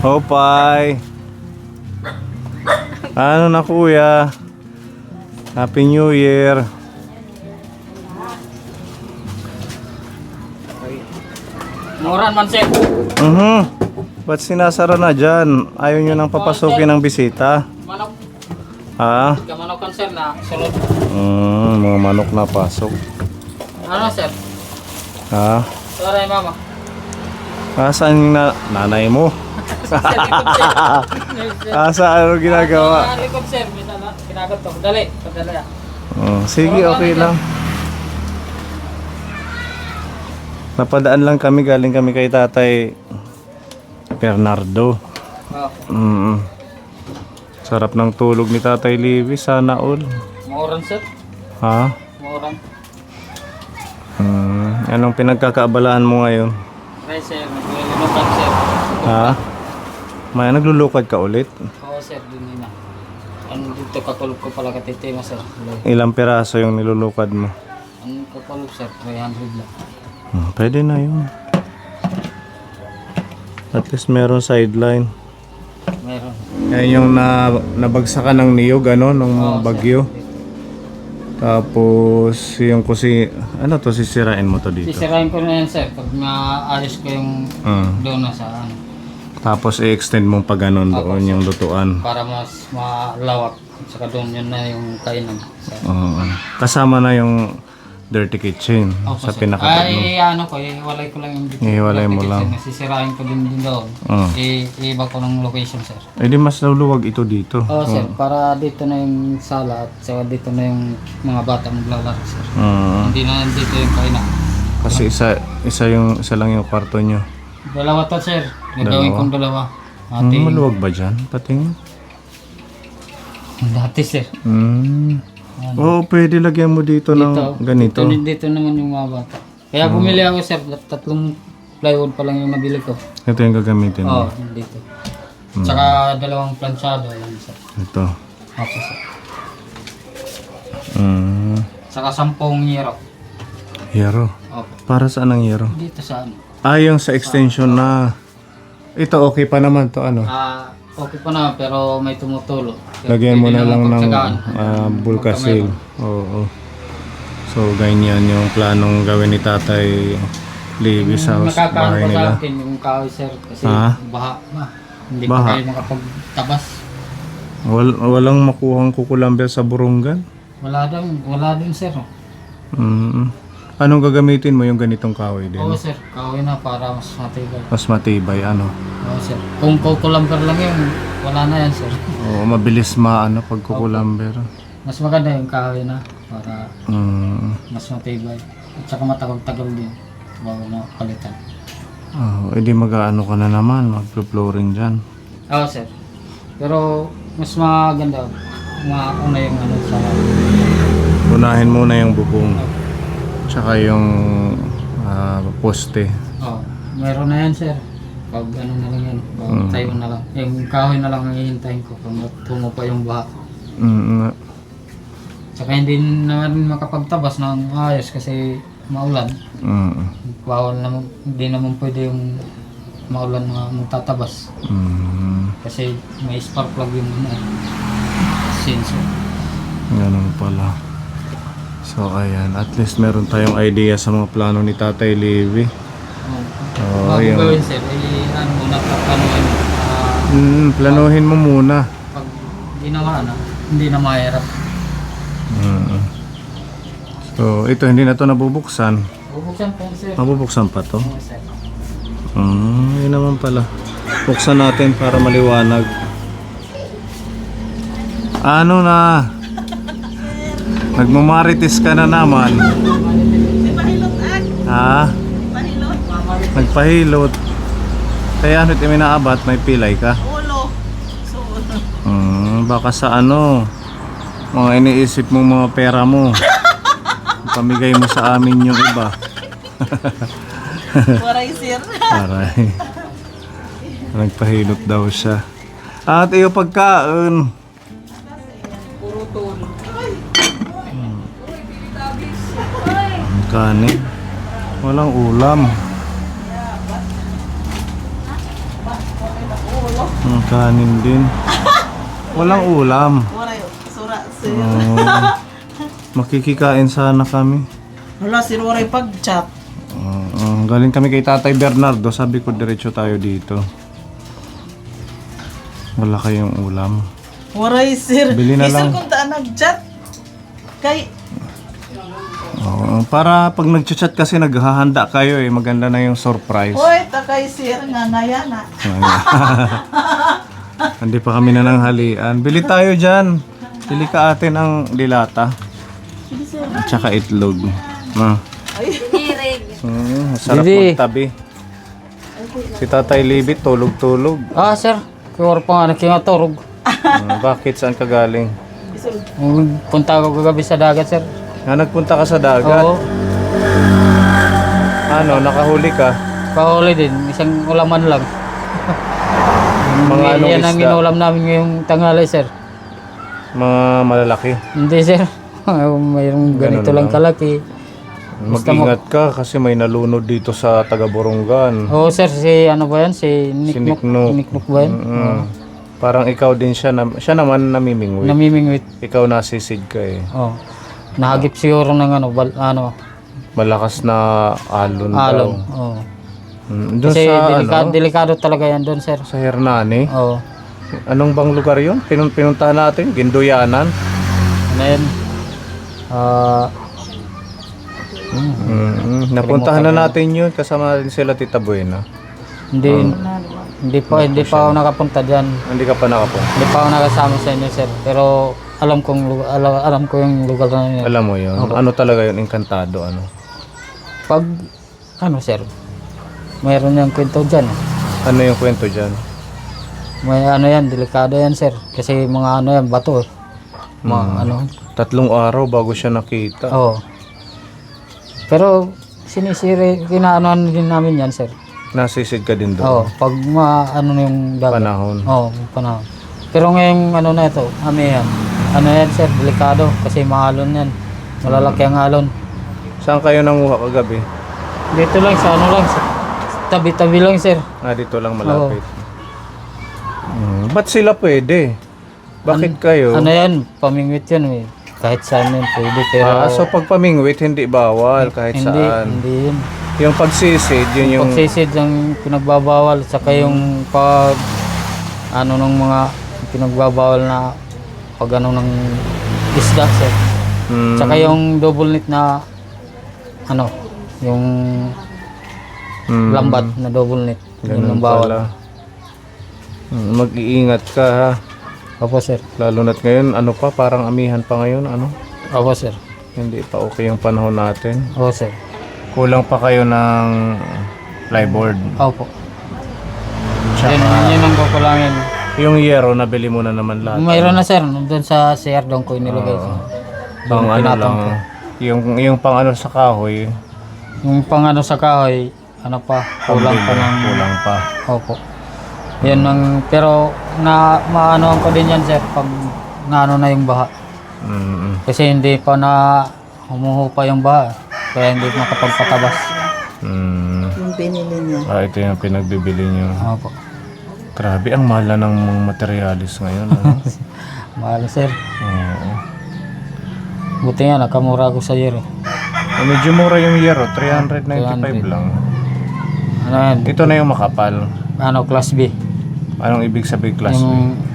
Hopay. Ano na kuya? Happy New Year. Moran man sir. Ba't sinasara na dyan? Ayaw nyo nang papasukin ng bisita. Manok. Ha? Kamanokan sir na sulod. Mga manok na pasok. Ano sir? Ha? Sorry mama. Saan yung nanay mo? Saan ano ginagawa? Likod sir. Kinagat to. Dali. Padali ah. Sige, okay lang. Napadaan lang kami, galing kami kay Tatay Bernardo. Sarap ng tulog ni Tatay Levi, sana all. Moran sir. Ha? Moran. Anong pinagkakaabalaan mo ngayon? Right sir. Naglulukad sir. Ha? May naglulukad ka ulit? Oo sir. Dun na. Ano dito katulog ko pala katitima sir. Ilang piraso yung nilulukad mo? Ang katulog sir. 300 lang. Pwede na yun. At least meron sideline. Meron. Yan yung nabagsakan ng niyog, ano, ng bagyo. Sir. Tapos yung ano to, sisirain mo to dito. Sisirain ko na yan sir. Pag maayos ko yung doon na sa ano. Tapos i-extend mong pa ganun doon yung lutuan. Para mas malawak. Saka doon yun na yung kainan. Kasama na yung dirty kitchen sa pinakatag mo. Ay ano ko, iwalay ko lang yung Ihiwalay mo lang. Sisirain ko din doon. Iiba ko ng location sir. Eh di mas luluwag ito dito. Oo sir, para dito na yung sala at saka dito na yung mga bata maglalaro sir. Hindi na dito yung kainan. Kasi isa lang yung kwarto nyo. Dalawa to sir. Gagawin kong dalawa. Maluwag ba dyan? Patingin. Dati sir. Oo, pwede lagyan mo dito ng ganito. Dito naman yung mga bata. Kaya bumili ako sir, 3 plywood pa lang yung nabili ko. Ito yung gagamitin mo. Oo, dito. Tsaka 2 planchado. Yan sir. Ito. Okay sir. Tsaka 10 hero. Hero. Okay. Para saan ang hero? Dito sa ano? Yung sa extension na. Ito okay pa naman to ano. Okay pa na pero may tumutulo. Lagyan mo na lang ng pagtsagaan. Bulkasil. Oo. So ganyan yung planong gawin ni Tatay Levi sa bahay nila. Makakaano yung kahoy sir kasi baha na. Hindi Baha? pa kayo makapagtabas. Walang makuhang kukulamber sa burunggan? Wala din sir. Anong gagamitin mo yung ganitong kahoy din? Oo sir, kahoy na para mas matibay. Mas matibay ano? Oo sir. Kung kukulamber lang yun, wala na yan sir. Oo, mabilis pag kukulamber. Mas maganda yung kahoy na para mas matibay. At saka matagal-tagal din bago na palitan. Edi mag-aano ka na naman, mag-flooring dyan. Oo sir. Pero mas maganda, mauna yung ano sa... Unahin muna yung bubong. Tsaka yung poste. Meron na yan sir. Pag ano na lang yan, tayo na lang. Yung kahoy na lang ang hihintayin ko kung tumo pa yung baha. Tsaka hindi naman makapagtabas ng ayos kasi maulan. Bawal naman, hindi naman pwede yung maulan na magtatabas. Kasi may spark plug yung sensor. Ganun pala. So ayan, at least meron tayong idea sa mga plano ni Tatay Levi. Bago gawin sir, ano muna planuhin. Planuhin mo muna. Pag ginawa na, hindi na mahirap. So ito hindi na to nabubuksan. Bubuksan po sir. Mabubuksan pa to? Oo, sir. Yun naman pala. Buksan natin para maliwanag. Ano na? Nagmamarites ka na naman. Ha? Nagpahilot. Kaya ano't iminaabat, may pilay ka? Ulo. Baka sa ano, mga iniisip mong mga pera mo. Pamigay mo sa amin yung iba. Waray sir. Aray. Nagpahilot daw siya. At iyo pagkain. Puro tool. Kanin. Walang ulam. Kanin din. Walang ulam. Wala yun. Sura, sir. Makikikain sana kami. Wala, sir, wala yung pag-chat. Galing kami kay Tatay Bernardo. Sabi ko diretso tayo dito. Wala kayong ulam. Wala yung sir. Bili na lang. Isang kung taan nag-chat. Kay, Para pag nag-chat kasi naghahanda kayo eh. Maganda na yung surprise. hoy, takay sir, nga nayana. Hindi pa kami nananghalian. Bili tayo dyan. Bili ka atin ang dilata. At saka itlog. Sarap Didi. magtabi. Si Tatay Libit tulog-tulog. Sir. Kaya pa nga nakingatorog. Bakit? Saan ka galing? Punta ako kagabi sa dagat, sir. Nagpunta ka sa dagat? Oo. Ano, nakahuli ka? Pahuli din. Isang ulaman lang. Mga anong Yan ang isda? inulam namin ngayong tanghali, sir. Mga malalaki. Hindi, sir. Mayroong ganito Ganun lang lang. kalaki. Mag-ingat ka kasi may nalunod dito sa taga-Borongan. Oo, sir. Si ano ba yan? Si Niknok. Niknok. Niknok ba yan? Parang ikaw din siya. Siya naman namimingwit. Namimingwit. Ikaw nasisid ka eh. Oo. Nahagip siguro ng Malakas na alon daw. alon. Oo. Doon Kasi sa delikado talaga yan doon, sir. sa Hernani. Oo. Anong bang lugar yun? Pinuntahan natin? Gindoyanan? Ano yan? Napuntahan na natin yun. Kasama natin sila Tita Buena. Hindi pa ako nakapunta diyan. Hindi ka pa nakapunta. Hindi pa ako nakasama sa inyo, sir. Pero alam ko yung lugar na yun. Alam mo yun? Ano talaga yun? Encantado ano? Pag sir, mayroon yung kwento diyan. Ano yung kwento dyan? May yan, delikado yan, sir. Kasi mga yan, bato. Mga 3 araw bago siya nakita. Oo. Pero kinaanoan din namin yan, sir. Nasisid ka din doon? Oo, pag yung dagat. Panahon. Oo, panahon. Pero ngayong na ito, yan. Yan, sir, delikado. Kasi maalon yan. Malalaki ang alon. Saan kayo nanguha kagabi? Dito lang, sa sa tabi-tabi lang, sir. Dito lang malapit. Ba't sila pwede? Bakit kayo? Yan, pamingwit yan, eh. Kahit saan yun, pwede. Pero So pag pamingwit, hindi bawal kahit saan. Hindi yun. Yung pagsisid, yun yung... Pagsisid ang pinagbabawal, saka yung ng mga pinagbabawal na ng isda, sir. Saka yung double knit na yung lambat na double knit. Yun Ganun ang bawal. pala. Mag-iingat ka ha. Opo, sir. Lalo na't ngayon, parang amihan pa ngayon, Opo, sir. Hindi pa okay yung panahon natin. Opo, sir. Kulang pa kayo ng flyboard. Opo. Yun ang kukulangin. Yung yero, nabili mo na naman lahat. Mayroon na, sir. Doon sa CR doon ko inilagay. Pang lang. Yung pang sa kahoy. Yung pang sa kahoy, kulang pa ng... Kulang pa. Opo. Yan pero maanoan ko din yan, sir, pag na yung baha. Kasi hindi pa humuhupa yung baha. Kaya hindi makapagpatabas. Yung binili niya. Ito yung pinagbibili nyo. Opo. Grabe, ang mahal na ng mga materialis ngayon. Mahal, sir. Oo. Buti nga, nakamura ko sa year. Medyo mura yung yero, 395 lang. Ano yan? Ito na yung makapal. Class B. Anong ibig sabihin class B?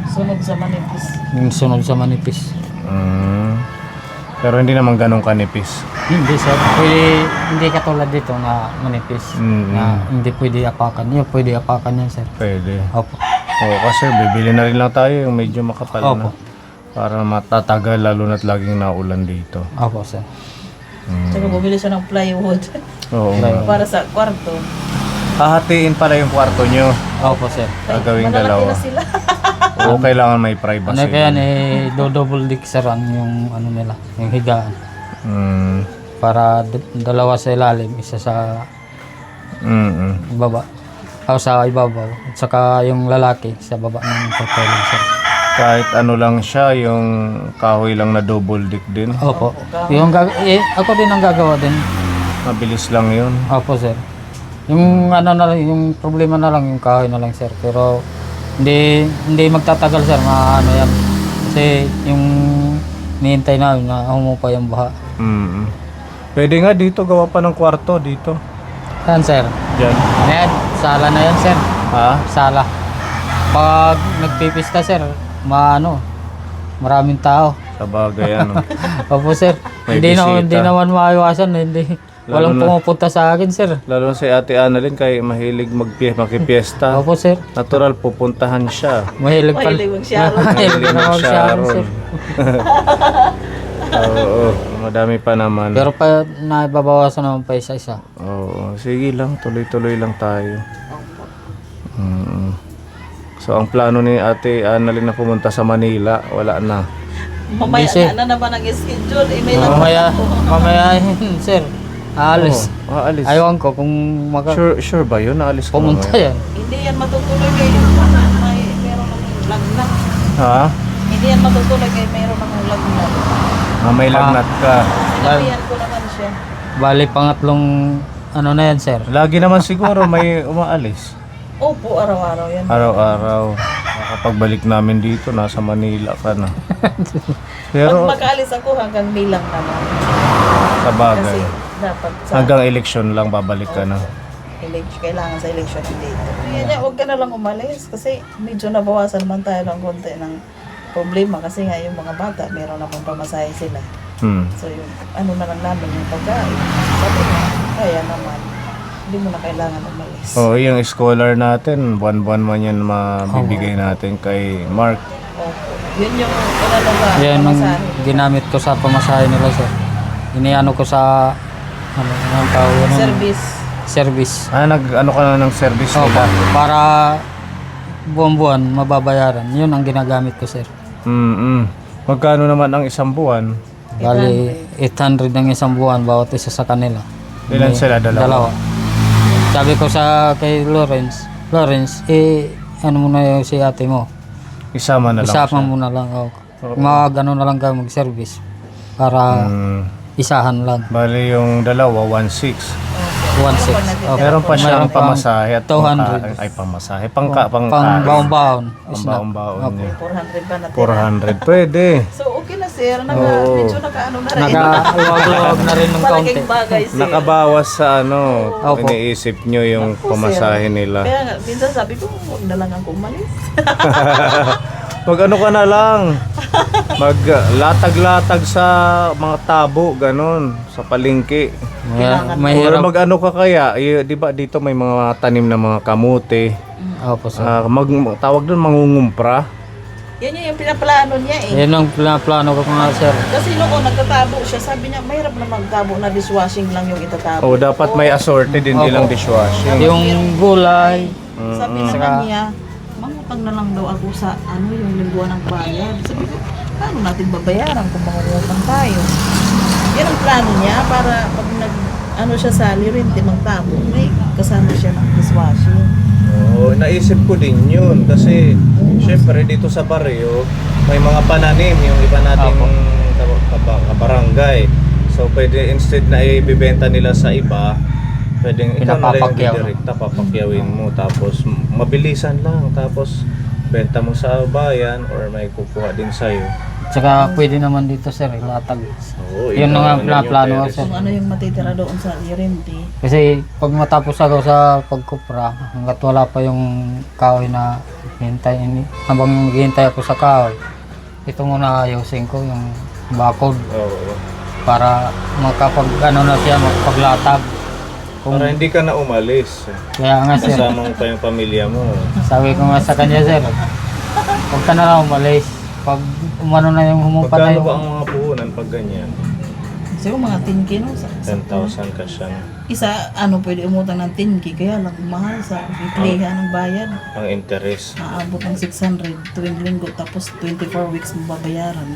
Sunog sa manipis. Yung sunod sa manipis. Pero hindi naman ganun kanipis. Hindi, sir. Hindi katulad dito na manipis. Na hindi pwede apakan. Yung pwede apakan yan, sir. Pwede. Opo. Oo, kasi bibili na rin lang tayo yung medyo makapal na. Opo. Para matatagal lalo na't laging naulan dito. Opo, sir. Tsaka bumili siya ng plywood. Oo. Para sa kwarto. Hahatiin pala yung kwarto nyo. Opo, sir. Gagawing Malalaki dalawa. na sila. Oo, kailangan may privacy. Kaya double dick sir ang yung nila, yung higaan. Para dalawa sa ilalim, isa sa baba. O sa ibabaw. At saka yung lalaki sa baba ng pagkaling, sir. Kahit lang siya, yung kahoy lang na double dick din. Opo. Ako din ang gagawa din. Mabilis lang yun. Opo, sir. Yung yung problema na lang, yung kahoy na lang, sir. Pero Hindi magtatagal sir, ano yan. Kasi yung nihintay namin na humupa yung baha. Pwede nga dito, gawa pa ng kwarto dito. Saan sir? Diyan. Ayan, sala na yan sir. Ha? Sala. Pag nagpipista sir, maraming tao. Sa bagay, ano. Opo sir. May Hindi bisita. naman maiwasan. Walang na- pumupunta sa akin sir. Lalo si Ate Annalyn kay mahilig makipiesta. Opo sir. Natural, pupuntahan siya. Mahilig pa. Mahilig mag-sharon. Mahilig na mag-sharon sir. Oo, madami pa naman. Pero pa naibabawasan naman pa isa-isa. Oo, sige lang, tuloy-tuloy lang tayo. So ang plano ni Ate Annalyn na pumunta sa Manila, wala na. Mamaya Busy. na naman ang schedule. May Mamaya sir. Aalis. Aalis. Ayawan ko kung Sure ba yun? Naalis ka pumunta mamaya? yan. Hindi yan matutuloy kayo. Meron ng lagnat. Ha? Hindi yan matutuloy kayo. Meron ng lagnat. May lagnat ka. Sinabihan ko naman siya. Bali pangatlong ano na yan sir. Lagi naman siguro may umaalis. Opo, araw-araw yan. Araw-araw. Kapagbalik namin dito, nasa Manila ka na. Pag Pero makaalis ako hanggang bilang naman. sa Kasi bagay, dapat sa hanggang eleksyon lang babalik ka na. kailangan sa election dito. Kaya huwag ka na lang umalis kasi medyo nabawasan man tayo ng konti ng problema kasi nga yung mga bata, meron akong pamasahe sila. So yung ano na lang namin yung pagkain. Sabi nga, kaya naman, hindi mo na kailangan umalis. Oh, yung scholar natin, buwan-buwan man yan mabibigay natin kay Mark. Opo. Yun yung unalaga, Yan ang pamasahe. ginamit ko sa pamasahe nila sir. Iniano ko sa ang tawag ano, service. Nag-ano ka na ng service Opo, nila? para buwan-buwan mababayaran. Yun ang ginagamit ko sir. Magkano naman ang isang buwan? Bali 800 ang isang buwan bawat isa sa kanila. Ilan sila? Dalawa? Sabi ko sa kay Lawrence, ano mo na yung si ate mo. Isama na lang Isapan mo na lang. Mag-ano na lang ka mag-service para isahan lang. Bali yung dalawa, 1.6. 1.6. Okay. Meron pa siyang Meron pang pamasahe at 200. pamasahe. Pang baon-baon. Pang baon-baon niya. 400 ba natin? 400. Pwede. So okay na sir, Oo. medyo nakaano na rin. Nakaluwag-luwag na rin ng kaunti. Malaking bagay sir. Nakabawas sa Opo. iniisip nyo yung Opo, sir. pamasahe nila. Kaya nga, minsan sabi ko, huwag na lang ako umalis. Mag-ano ka na lang. Maglatag-latag sa mga tabo, ganon, sa palengke. Or Mahirap. mag-ano ka kaya, di ba dito may mga tanim na mga kamote. Opo sir. Tawag doon mangungumpra. Yan yung pinaplano niya eh. Yan ang plano ko nga sir. Kasi noon nagtatabo siya, sabi niya, mahirap na magtabo na dishwashing lang yung itatabo. O dapat may assorted, hindi lang dishwashing. Yung gulay. Sabi naman niya, mangutang na lang daw ako sa yung lingguan ng bayad. Sabi ko, paano natin babayaran kung mangungutang tayo? Yan ang plano niya para pag siya sa rente magtabo, may kasama siya ng dishwashing. Oo, naisip ko din yun kasi syempre dito sa baryo may mga pananim yung iba nating kabarangay. So pwede instead na ibibenta nila sa iba, pwedeng ikaw na lang yung Pinapapakyaw. direkta papakyawin mo tapos mabilisan lang tapos benta mo sa bayan or may kukuha din sa'yo. Tsaka pwede naman dito sir, ilatag. Oo, Yun na nga yung plano ko terrace. sir. Kung ano yung matitira doon sa rente. Kasi pag matapos ako sa pagkupra, hanggat wala pa yung kahoy na hintayin, habang hihintay ako sa kahoy, ito muna ayusin ko yung bakod Oo. para makapag ano na siya, makapaglatag. Para hindi ka na umalis. Kaya nga sir, Kasama mo pa yung pamilya mo. sabi ko nga sa kanya sir, huwag ka na lang umalis. Pag umano na yung humupa na Magkano yung... ba ang mga puhunan pag ganyan? So mga 10K no? 10,000 ka siya. Isa, pwede umutang ng 10K, kaya lang mahal sa ipleha ng bayad. Ang interest. Naabot ng 600 tuwing linggo, tapos 24 weeks mo babayaran.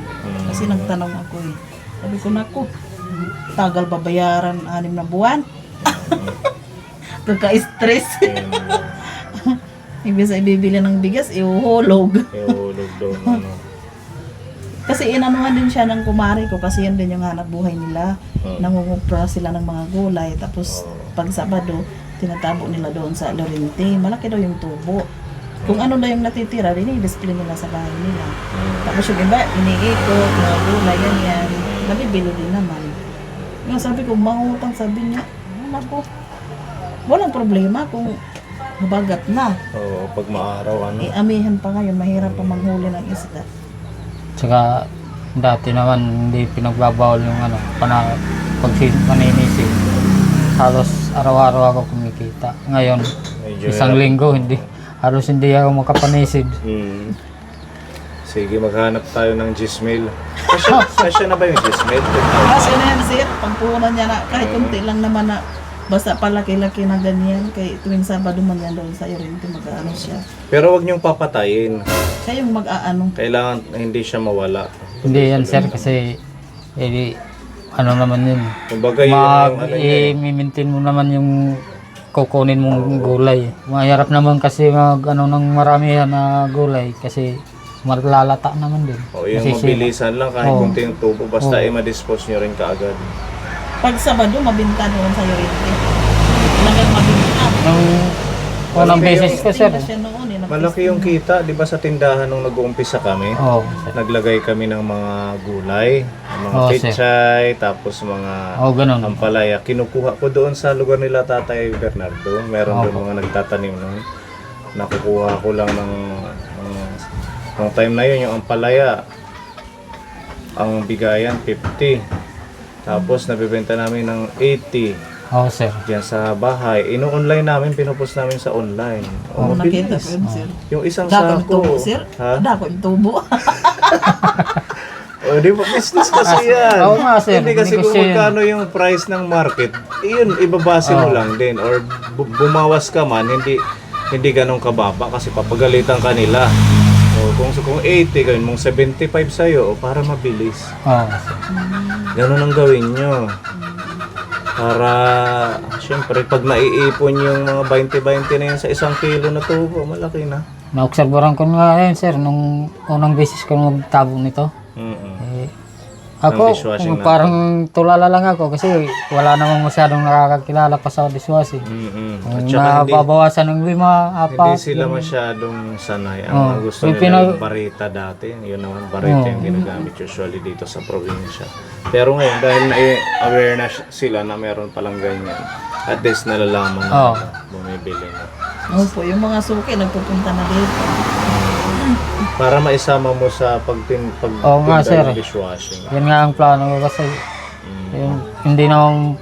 Kasi nagtanong ako eh. Sabi ko, naku, tagal babayaran 6 na buwan. Pagka-stress. Ibig sa ibibili ng bigas, iuhulog. Ihulog daw na. Kasi inanuhan din siya ng kumari ko kasi yan din yung hanap buhay nila. Nangungupra sila ng mga gulay. Tapos pag Sabado, tinatabo nila doon sa Lorente. Malaki daw yung tubo. Kung ano na yung natitira, dinidisplay nila sa bahay nila. Tapos yung iba, iniikot, mga gulay, yan. Nabibili din naman. Yung sabi ko, mangutang, sabi niya, naku, walang problema kung mabagat na. Oo, pag maaraw, ano. Amihan pa ngayon, mahirap pa manghuli ng isda. Tsaka dati naman hindi pinagbabawal yung ano, pagsinisig. Halos araw-araw ako kumikita. Ngayon, Medyo isang linggo, halos hindi ako makapanisid. Sige, maghanap tayo ng Gmail. Kasya na ba yung Gmail? Kasi na yan, sir, pagpunan niya na, kahit kunti lang naman na, basta palaki-laki na ganyan, kay tuwing Sabado man yan doon sa Irinto, mag-aano siya. Pero wag niyong papatayin. Siya yung mag-aano. Kailangan hindi siya mawala. Hindi yan sir kasi ano naman yun. Kumbaga yun yung ano niya. I-maintain mo naman yung kukunin mong gulay. Mahirap naman kasi ano ng maramihan na gulay kasi malalata naman din. O yung Masisira. mabilisan lang kahit Oo. kunting tubo. Basta Oo. i-madispose nyo rin kaagad. Pag Sabado, mabinta doon sa Irinto. Talagang mabinta. Nung unang Malaki beses ko sir. Tinda siya noon, eh, Malaki yung kita, di ba sa tindahan nung nag-uumpisa kami? Oo. Naglagay kami ng mga gulay, mga Oo, sir. pechay, tapos mga Oo, ganun. ampalaya. Kinukuha ko doon sa lugar nila Tatay Bernardo. Meron doon Opo. mga nagtatanim nun. Nakukuha ko lang ng time na yun, yung ampalaya. Ang bigayan, 50. Tapos nabibenta namin ng 80. Oo sir. Diyan sa bahay. Ino-online namin, pinupost namin sa online. Oo, nakita mabilis. ko yun, sir. Yung isang Dako yung tubo, sako. sir. Ha? Dako yung tubo. O, di ba business kasi yan? Oo nga, sir. Hindi kasi kung Negosyo yan. magkano yung price ng market, yun, ibabase mo lang din. Or bumawas ka man, hindi ganun kababa kasi papagalitan ka nila. O, kung 80, gawin mong 75 sa'yo, o, para mabilis. Oo. Ganun ang gawin nyo. Para, syempre, pag naiipon yung mga 20-20 na yun sa 1 kilo na tubo, malaki na. Naobserbahan ko nga yun sir nung unang beses ko magtabo nito. Ako, dishwashing na parang tulala lang ako kasi wala namang masyadong nakakakilala pa sa dishwashing. At saka Nababawasan ng 5, 4. hindi sila masyadong sanay. Ang gusto Yung nila yung barita dati. Yun naman, barita yung ginagamit usually dito sa probinsya. Pero ngayon, dahil na-aware na sila na meron palang ganyan, at least nalalaman na bumibili na. Opo, yung mga suki nagpupunta na dito. Para maisama mo sa Oo nga, sir. ng dishwashing. Yan nga ang plano ko kasi yung, hindi naman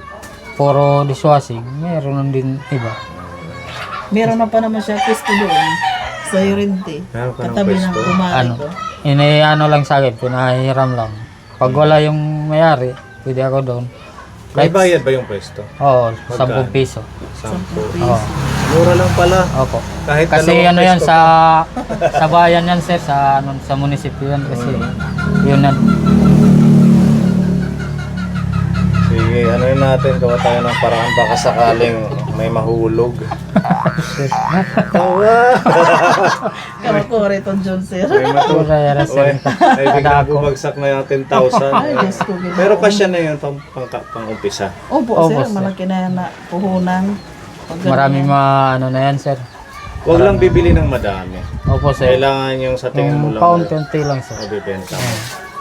puro dishwashing, meron din iba. Meron na pa naman siya pwesto doon sa Irinto. Meron ka ng Katabi ng pwesto? kumari Ano? ko. Ano lang sa akin, pinahiram lang. Pag wala yung mayari, pwede ako doon. May bayad ba yung pwesto? Oo, Magkano? 10 piso. 10. Oo. Mura lang pala. Opo. Kahit Kasi dalawang ano yan pwesto sa bayan yan sir, sa munisipyo yan kasi yun yan. Sige, ano yun natin, gawa tayo ng paraan baka sakaling may mahulog. Tawa! Kamakore itong John, sir. May matulog. Kaya sir. May biglang bumagsak na yung 10,000. Ay, Diyos ko. Ginoo. Pero kasya na yun pang umpisa. Opo, Opo, sir. sir. Malaki na yan na puhunan. Pag ganyan. Maraming ano na yan sir. Huwag lang bibili ng madami. Opo sir. Kailangan yung sa tingin mo Yung lang paunti-unti lang sir. mabibenta mo.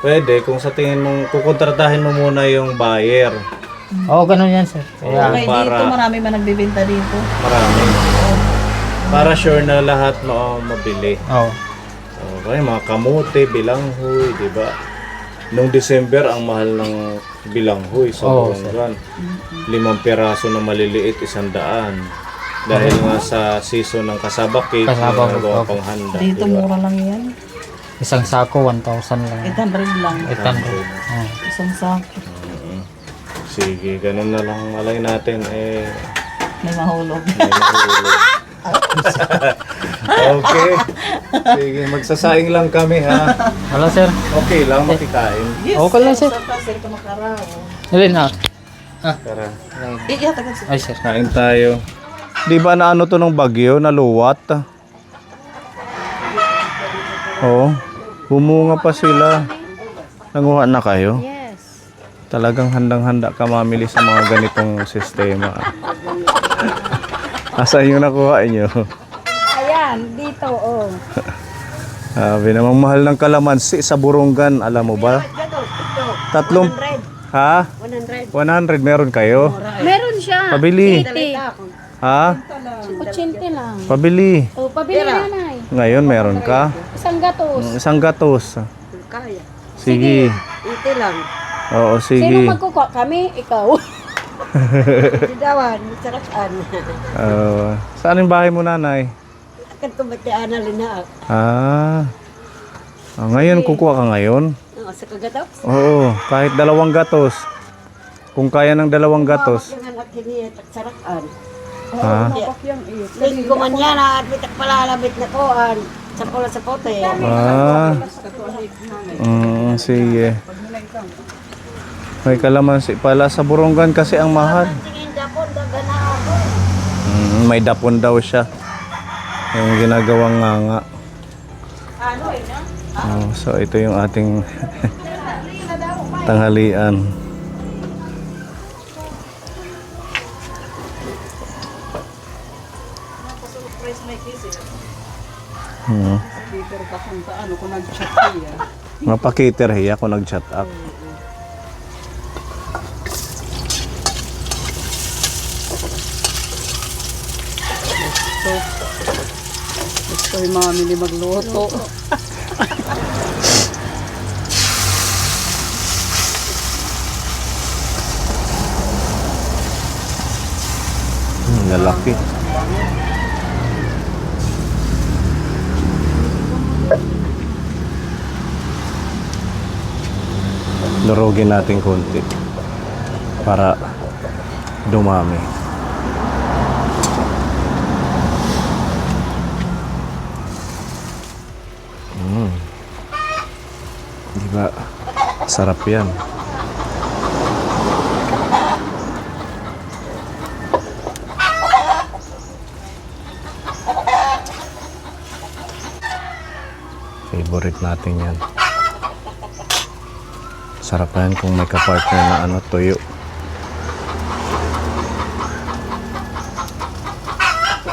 Pwede, kung sa tingin mong kukontratahin mo muna yung buyer. Oo, ganun yan sir. Kaya, Okay, para- dito marami man nagbibenta dito. Marami. Para sure na lahat mabili. oo. Okay, mga kamote, bilanghoy, di ba? Noong December, ang mahal ng bilanghoy sa Oo, Buwangan. 5 piraso na maliliit, 100. Dahil nga sa season ng kasaba cake, Kasaba na cake, nagawa okay. pang handa. Dito di ba? mura lang yan. Isang sako, 1,000 lang. 800 lang. 800. Oo. Isang sako. Sige, ganun na lang malay natin. May mahulog. May mahulog. Okay. Sige, magsasaing lang kami ha. Wala sir. Okay lang, makikain. Yes, Okay lang, sir. Sir, ito makarao. Alin na. Tara. Iyatagan sir. Ay sir. Kain tayo. Di ba na ano to ng bagyo, naluwat? Oo. Bumunga pa sila. Nanguha na kayo? Yes. Talagang handang-handa ka mamili sa mga ganitong sistema. Asan yung nakuha nyo? Ayan, dito dito, oh. Sabi namang mahal ng kalamansi sa Burungan, alam mo ba? Tatlong, 100. ha? 100. 100 meron kayo? Meron siya. Pabili. 80. Ha? 80 lang. Pabili. Oh, pabili nanay. Ngayon meron ka? Isang gatos. Isang gatos. Kaya. Sige. 80 lang. Oo, Sino sige. magkukuha? Kami? Ikaw. Sidawan, sarakan. Saan yung bahay mo, nanay? Akan tumatian na linaak. Ngayon, kukuha ka ngayon? Sa kagataw? Oo, kahit 2 gatos. Kung kaya ng 2 gatos. Ang anak hiniyat at sarakan. Ha? Linggo man yan, at bitak palalabit na koan. Sa pula sa pote. Sige. May kalamansi pala. Sa Burungan kasi ang mahal. May dapon daw siya. Yung ginagawang nganga. So ito yung ating tanghalian. Mapakiter hiya ako nag-chat up. Gusto yung mami ni magluto. Lalaki. Durugin natin konti para dumami. Di ba? Sarap yan. Favorite natin yan. Sarap yan kung may kapartner na tuyo.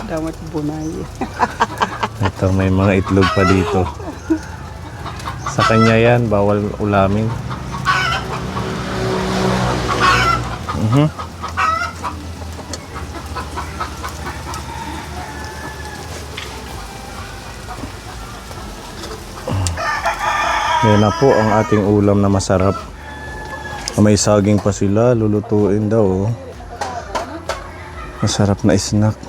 Damat bunay. Ito, may mga itlog pa dito. Sa kanya yan, bawal ulamin. Yan na po ang ating ulam na masarap. May saging pa sila, lulutuin daw. Oh. Masarap na snack.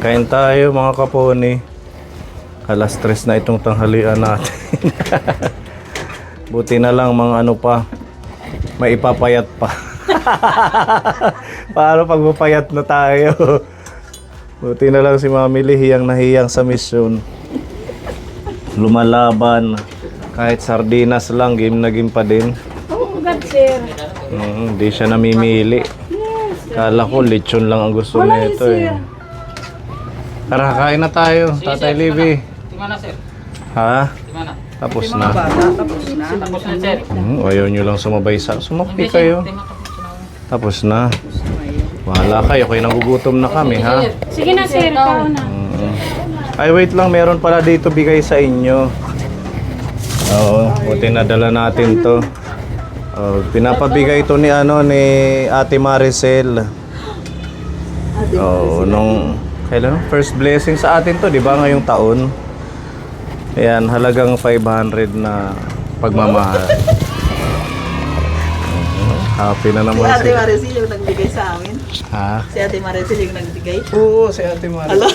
Kain tayo mga kaponi. Alas 3 na itong tanghalian natin. Buti na lang mga ano pa, may ipapayat pa. Paano pag mapayat na tayo? Buti na lang si Mami Lee, hiyang nahiyang sa misyon. Lumalaban. Kahit sardinas lang, game na game pa din. Oh, God, sir. Hindi siya namimili. Kala ko lechon lang ang gusto nito eh. Tara, kain na tayo, Tatay Libby. Tingnan na, sir. Ha? Tingnan na. Tapos na. Tapos na, sir. Ayaw nyo lang sumabay sa... Sumakpi kayo. Tapos na. Bahala kayo, kayo nagugutom na kami, ha? Sige na, sir. Ikaw na. Ay, wait lang. Meron pala dito bigay sa inyo. Oo, buti nadala natin to. Pinapabigay ito ni Ate Maricel. Nung kailan? First blessing sa atin to, di ba? Ngayong taon. Ayan, halagang 500 na pagmamahal. Happy na Si naman Ate sila. Maricel yung nagbigay sa amin. Ha? Si Ate Maricel yung nagbigay. Oo, si Ate Maricel.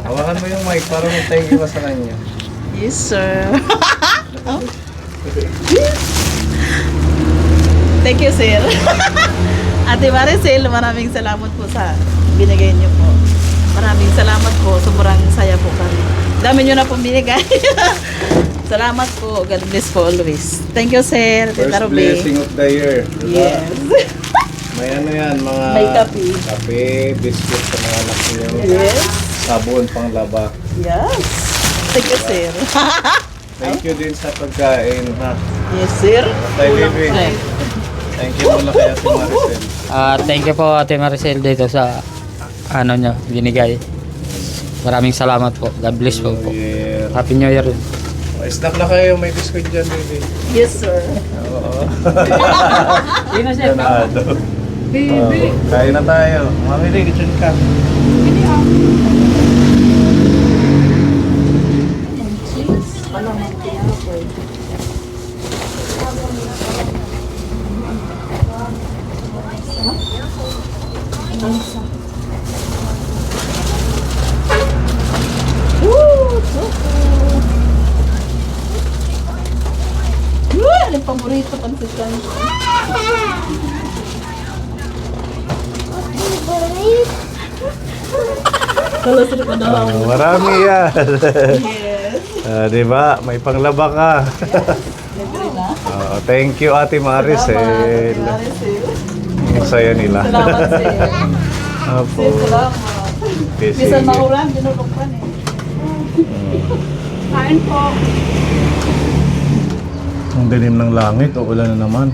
Hawakan mo yung mic para mag-thank you sa kanya. Yes, sir. Thank you, sir. Ate Maricel, maraming salamat po sa binigay niyo po. Maraming salamat po. Sobrang saya po kami. Dami niyo na pong binigay. Salamat po. God bless po always. Thank you, sir. First Tita Ruby. blessing of the year. Diba? Yes. May ano yan, mga... May kape. Kape, biscuit sa mga anak niyo. Yes. Sabon pang laba. Yes. Thank you, sir. Thank you din sa pagkain, ha? Yes, sir. Tay Libby. Ay. Thank you muna kay Ate Maricel. Thank you po Ate Maricel dito sa ano nyo, binigay. Maraming salamat po. God bless po po. Yeah. Happy New Year rin. Snack na kayo, may biscuit dyan, baby. Yes, sir. Oo. Yun na siya. Ganado. Baby. Kain na tayo. Mamili, kitchen ka. Ano yung paborito pansitan? Kalau sila pa daw. Marami yan. Yes. Di ba? May panglaba ka. Libre na. Thank you, Ate Maricel. Maricel. Ang saya nila. Salamat, sir. Apo. Sir, salamat. Okay, Bisan sige. maulan, dinulukpan eh. Kain po. Ang dilim ng langit, o ulan na naman.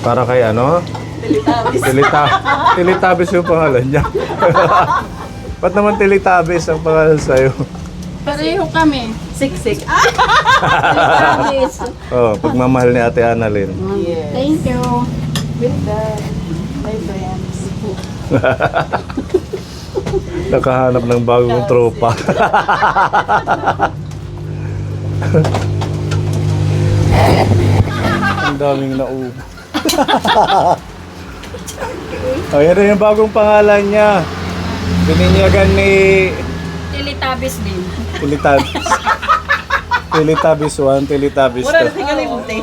Para kay ano? Teletubbies. Teletubbies yung pangalan niya. Ba't naman Teletubbies ang pangalan sa'yo? Pareho kami. Siksik. Teletubbies. Oh, pagmamahal ni Ate Annalyn. Yes. Thank you. With that, my friends. Nakahanap ng bagong tropa. Ang daming naubo. Oh, yan rin yung bagong pangalan niya. Bininyagan ni Teletubbies din. Teletubbies. Teletubbies 1, Teletubbies 2. Wala na tingalimutin.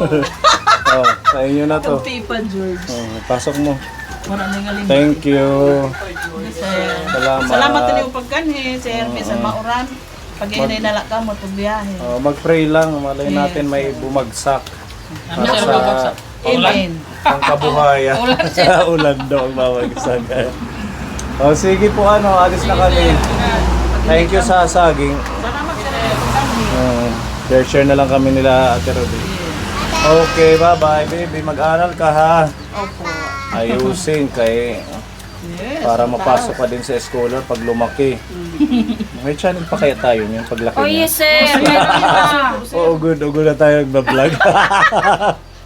Oh, sa inyo na to. Itong Pipa, George. Oh, pasok mo. Wala na tingalimutin. Thank you. Sir. Salamat. Salamat din yung pagkanhi, sir. Bisan mauran. Pag-iinay na lang ka mo, pagbiyahe. Oh, mag-pray lang. Malay natin may bumagsak. Para sa Amen. pangkabuhayan. Ulan daw ang babagsak. Oh, sige po ano, alis na kami. Thank you sa saging. Salamat, sir. Pagkanhi. Share na lang kami nila Ate Ruby. Okay, bye-bye baby. Mag-aral ka ha. Opo. Ayusin kay Yes. para mapasok ka din sa eskwela pag lumaki. May channel pa kaya tayo niyan paglaki Oh niya. yes sir. Meron na. Oo, good na tayo nagba-vlog.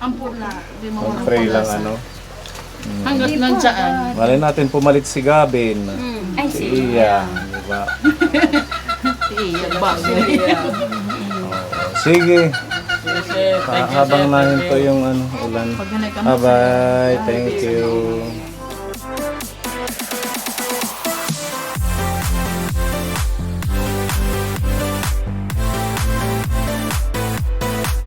Ampun na. Di mo muna Pray lang ano. hanggat nandiyan. Malay natin pumalit si Gabin. Ay Si Iya, di ba? Iya, bago. Sige. Habang nahinto yung ano, ulan. Pag ganay ka Bye-bye. Thank you.